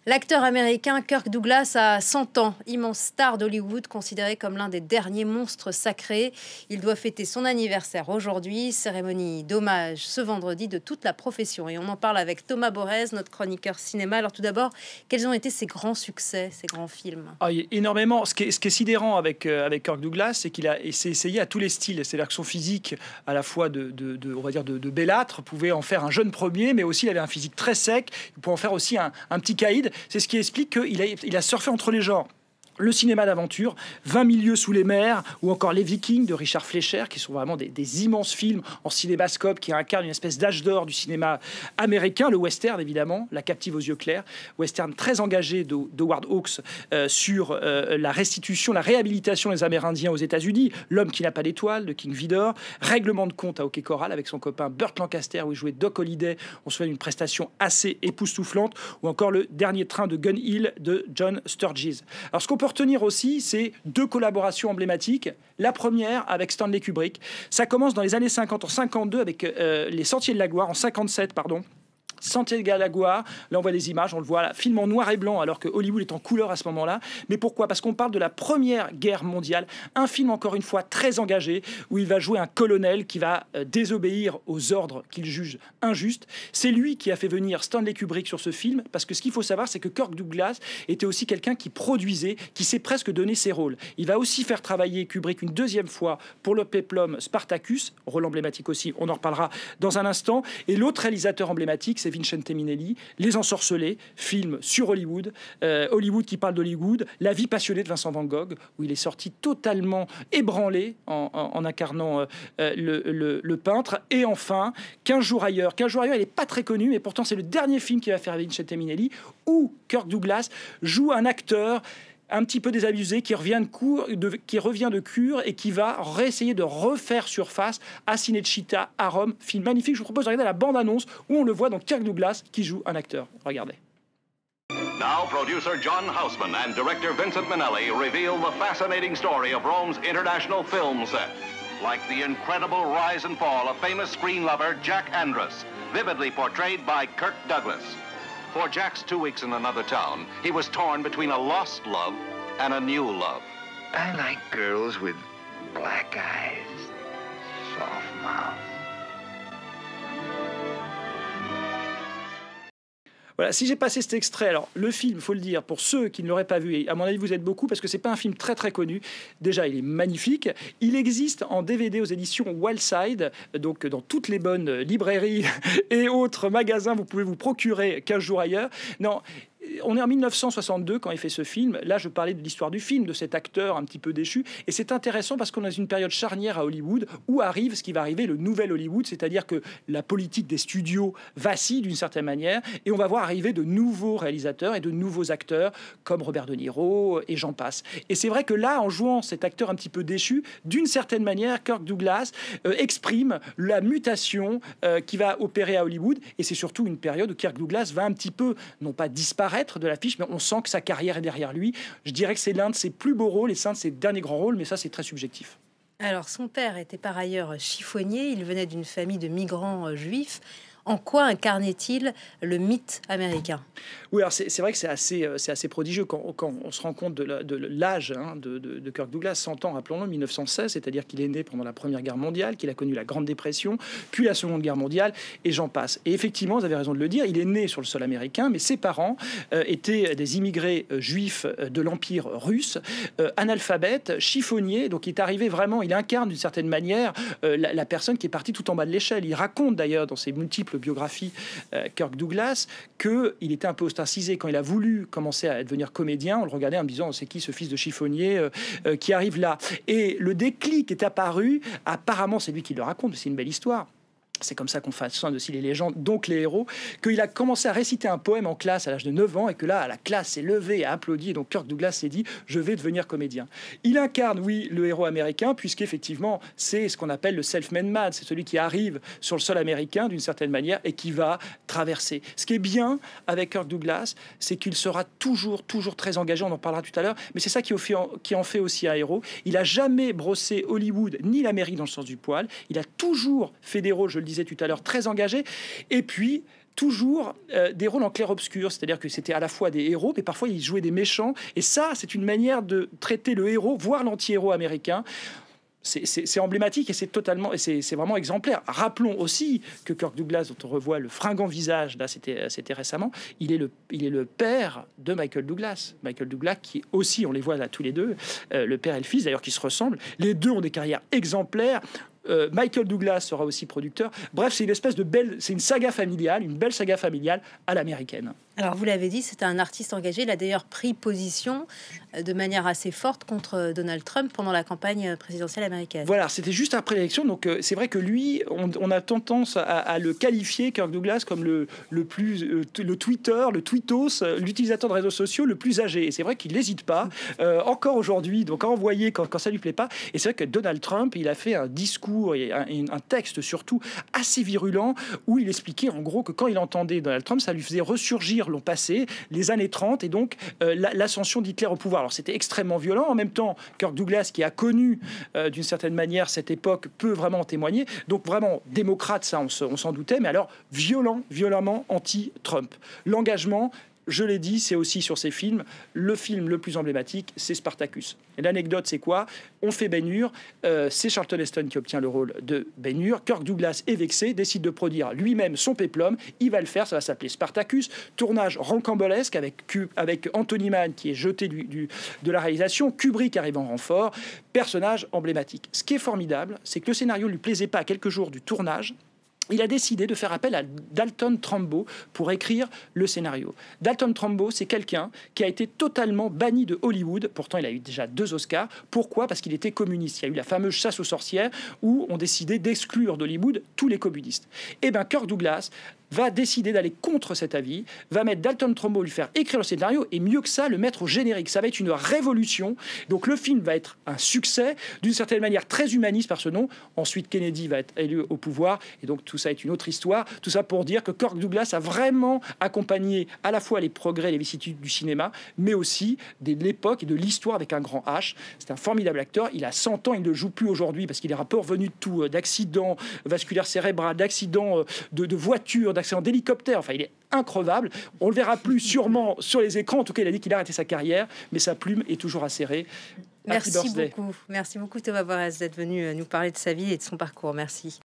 L'acteur américain Kirk Douglas a 100 ans, immense star d'Hollywood, considéré comme l'un des derniers monstres sacrés. Il doit fêter son anniversaire aujourd'hui, cérémonie d'hommage ce vendredi de toute la profession. Et on en parle avec Thomas Borez, notre chroniqueur cinéma. Alors tout d'abord, quels ont été ses grands succès, ses grands films? Il y a énormément. Ce qui est sidérant avec Kirk Douglas, c'est qu'il s'est essayé à tous les styles. C'est-à-dire que son physique, à la fois on va dire de bellâtre, pouvait en faire un jeune premier, mais aussi il avait un physique très sec. Il pouvait en faire aussi un petit caïd. C'est ce qui explique qu'il a surfé entre les genres. Le cinéma d'aventure, 20 milieux sous les mers, ou encore Les Vikings de Richard Fleischer, qui sont vraiment des immenses films en cinémascope qui incarnent une espèce d'âge d'or du cinéma américain. Le western, évidemment, La captive aux yeux clairs, western très engagé d'Howard Hawks sur la restitution, la réhabilitation des Amérindiens aux États-Unis, L'homme qui n'a pas d'étoile de King Vidor, Règlement de compte à Hockey Coral avec son copain Burt Lancaster, où il jouait Doc Holliday. On se souvient d'une prestation assez époustouflante, ou encore Le dernier train de Gun Hill de John Sturges. Alors, ce qu'on peut retenir aussi, c'est deux collaborations emblématiques. La première avec Stanley Kubrick. Ça commence dans les années 50, en 52 avec Les Sentiers de la Gloire, en 57, pardon. Sentiers de la Gloire, là on voit des images, on le voit là, film en noir et blanc alors que Hollywood est en couleur à ce moment-là. Mais pourquoi? Parce qu'on parle de la Première Guerre mondiale, un film encore une fois très engagé où il va jouer un colonel qui va désobéir aux ordres qu'il juge injustes. C'est lui qui a fait venir Stanley Kubrick sur ce film parce que ce qu'il faut savoir, c'est que Kirk Douglas était aussi quelqu'un qui produisait, qui s'est presque donné ses rôles. Il va aussi faire travailler Kubrick une deuxième fois pour le péplum Spartacus, rôle emblématique aussi, on en reparlera dans un instant. Et l'autre réalisateur emblématique, c'est Vincente Minnelli, Les Ensorcelés, film sur Hollywood, Hollywood qui parle d'Hollywood, La vie passionnée de Vincent Van Gogh, où il est sorti totalement ébranlé en incarnant le peintre. Et enfin, 15 jours ailleurs. 15 jours ailleurs, il n'est pas très connu, mais pourtant c'est le dernier film qu'il va faire Vincente Minnelli, où Kirk Douglas joue un acteur un petit peu désabusé, qui revient de cure et qui va réessayer de refaire surface à Cinecittà, à Rome. Film magnifique, je vous propose de regarder la bande-annonce où on le voit, donc Kirk Douglas qui joue un acteur. Regardez. Now, producer John Houseman and director Vincent Minnelli reveal the fascinating story of Rome's international film set. Like the incredible rise and fall of famous screen lover Jack Andrus, vividly portrayed by Kirk Douglas. For Jack's 2 weeks in another town, he was torn between a lost love and a new love. I like girls with black eyes, soft mouth. Voilà, si j'ai passé cet extrait, alors le film, il faut le dire, pour ceux qui ne l'auraient pas vu, et à mon avis vous êtes beaucoup, parce que c'est pas un film très très connu, déjà il est magnifique, il existe en DVD aux éditions Wildside, donc dans toutes les bonnes librairies et autres magasins, vous pouvez vous procurer 15 jours ailleurs. Non, on est en 1962 quand il fait ce film. Là, je parlais de l'histoire du film, de cet acteur un petit peu déchu. Et c'est intéressant parce qu'on est dans une période charnière à Hollywood où arrive ce qui va arriver, le nouvel Hollywood, c'est-à-dire que la politique des studios vacille d'une certaine manière et on va voir arriver de nouveaux réalisateurs et de nouveaux acteurs comme Robert De Niro et j'en passe. Et c'est vrai que là, en jouant cet acteur un petit peu déchu, d'une certaine manière, Kirk Douglas exprime la mutation qui va opérer à Hollywood. Et c'est surtout une période où Kirk Douglas va un petit peu, non pas disparaître de l'affiche, mais on sent que sa carrière est derrière lui. Je dirais que c'est l'un de ses plus beaux rôles et c'est un de ses derniers grands rôles, mais ça, c'est très subjectif. Alors, son père était par ailleurs chiffonnier. Il venait d'une famille de migrants juifs. En quoi incarnait-il le mythe américain? Oui, alors c'est vrai que c'est assez prodigieux quand on se rend compte de l'âge de Kirk Douglas, 100 ans, rappelons-le, 1916, c'est-à-dire qu'il est né pendant la Première Guerre mondiale, qu'il a connu la Grande Dépression, puis la Seconde Guerre mondiale, et j'en passe. Et effectivement, vous avez raison de le dire, il est né sur le sol américain, mais ses parents étaient des immigrés juifs de l'Empire russe, analphabètes, chiffonniers, donc il est arrivé vraiment, il incarne d'une certaine manière la personne qui est partie tout en bas de l'échelle. Il raconte d'ailleurs dans ses multiples biographies, Kirk Douglas, qu'il était un peu ostracisé quand il a voulu commencer à devenir comédien. On le regardait en me disant, c'est qui ce fils de chiffonnier qui arrive là? Et le déclic est apparu, apparemment c'est lui qui le raconte, mais c'est une belle histoire. C'est comme ça qu'on façonne aussi les légendes, donc les héros, qu'il a commencé à réciter un poème en classe à l'âge de 9 ans et que là, la classe s'est levée et a applaudi. Donc Kirk Douglas s'est dit, je vais devenir comédien. Il incarne, oui, le héros américain, puisqu'effectivement, c'est ce qu'on appelle le self-made man. C'est celui qui arrive sur le sol américain d'une certaine manière et qui va traverser. Ce qui est bien avec Kirk Douglas, c'est qu'il sera toujours très engagé, on en parlera tout à l'heure, mais c'est ça qui en fait aussi un héros. Il n'a jamais brossé Hollywood ni l'Amérique dans le sens du poil. Il a toujours fait des rôles, je le disais tout à l'heure, très engagés. Et puis, toujours des rôles en clair-obscur, c'est-à-dire que c'était à la fois des héros, mais parfois il jouait des méchants. Et ça, c'est une manière de traiter le héros, voire l'anti-héros américain. C'est emblématique et c'est vraiment exemplaire. Rappelons aussi que Kirk Douglas, dont on revoit le fringant visage, là c'était récemment, il est le père de Michael Douglas. Michael Douglas qui aussi, on les voit là tous les deux, le père et le fils d'ailleurs qui se ressemblent. Les deux ont des carrières exemplaires. Michael Douglas sera aussi producteur. Bref, c'est une saga familiale, une belle saga familiale à l'américaine. Alors, vous l'avez dit, c'est un artiste engagé. Il a d'ailleurs pris position de manière assez forte contre Donald Trump pendant la campagne présidentielle américaine. Voilà, c'était juste après l'élection. Donc, c'est vrai que lui, on a tendance à le qualifier, Kirk Douglas, comme le Twitter, le tweetos, l'utilisateur de réseaux sociaux le plus âgé. Et c'est vrai qu'il n'hésite pas, encore aujourd'hui, donc à envoyer quand ça lui plaît pas. Et c'est vrai que Donald Trump, il a fait un discours et un texte surtout assez virulent où il expliquait en gros que quand il entendait Donald Trump, ça lui faisait ressurgir l'an passé, les années 30 et donc l'ascension d'Hitler au pouvoir. Alors c'était extrêmement violent. En même temps, Kirk Douglas, qui a connu d'une certaine manière cette époque, peut vraiment en témoigner. Donc vraiment démocrate, ça on s'en doutait, mais alors violemment anti-Trump. L'engagement, je l'ai dit, c'est aussi sur ces films. Le film le plus emblématique, c'est Spartacus. Et l'anecdote, c'est quoi? On fait Ben-Hur. C'est Charlton Heston qui obtient le rôle de Ben-Hur. Kirk Douglas est vexé, décide de produire lui-même son péplum. Il va le faire, ça va s'appeler Spartacus. Tournage rocambolesque avec Anthony Mann qui est jeté de la réalisation. Kubrick arrive en renfort. Personnage emblématique. Ce qui est formidable, c'est que le scénario ne lui plaisait pas à quelques jours du tournage. Il a décidé de faire appel à Dalton Trumbo pour écrire le scénario. Dalton Trumbo, c'est quelqu'un qui a été totalement banni de Hollywood. Pourtant, il a eu déjà 2 Oscars. Pourquoi? Parce qu'il était communiste. Il y a eu la fameuse chasse aux sorcières où on décidait d'exclure d'Hollywood tous les communistes. Eh bien, Kirk Douglas va décider d'aller contre cet avis, va mettre Dalton Trumbo, lui faire écrire le scénario, et mieux que ça, le mettre au générique. Ça va être une révolution. Donc le film va être un succès, d'une certaine manière très humaniste par ce nom. Ensuite, Kennedy va être élu au pouvoir, et donc tout ça est une autre histoire. Tout ça pour dire que Kirk Douglas a vraiment accompagné à la fois les progrès, les vicissitudes du cinéma, mais aussi de l'époque et de l'histoire avec un grand H. C'est un formidable acteur. Il a 100 ans, il ne joue plus aujourd'hui parce qu'il est un peu revenu de tout, d'accidents vasculaires cérébrales, d'accidents de voitures, d'accident d'hélicoptère, enfin il est increvable, on le verra plus sûrement sur les écrans, en tout cas il a dit qu'il a arrêté sa carrière, mais sa plume est toujours acérée. Merci beaucoup Thomas Borès d'être venu nous parler de sa vie et de son parcours, merci.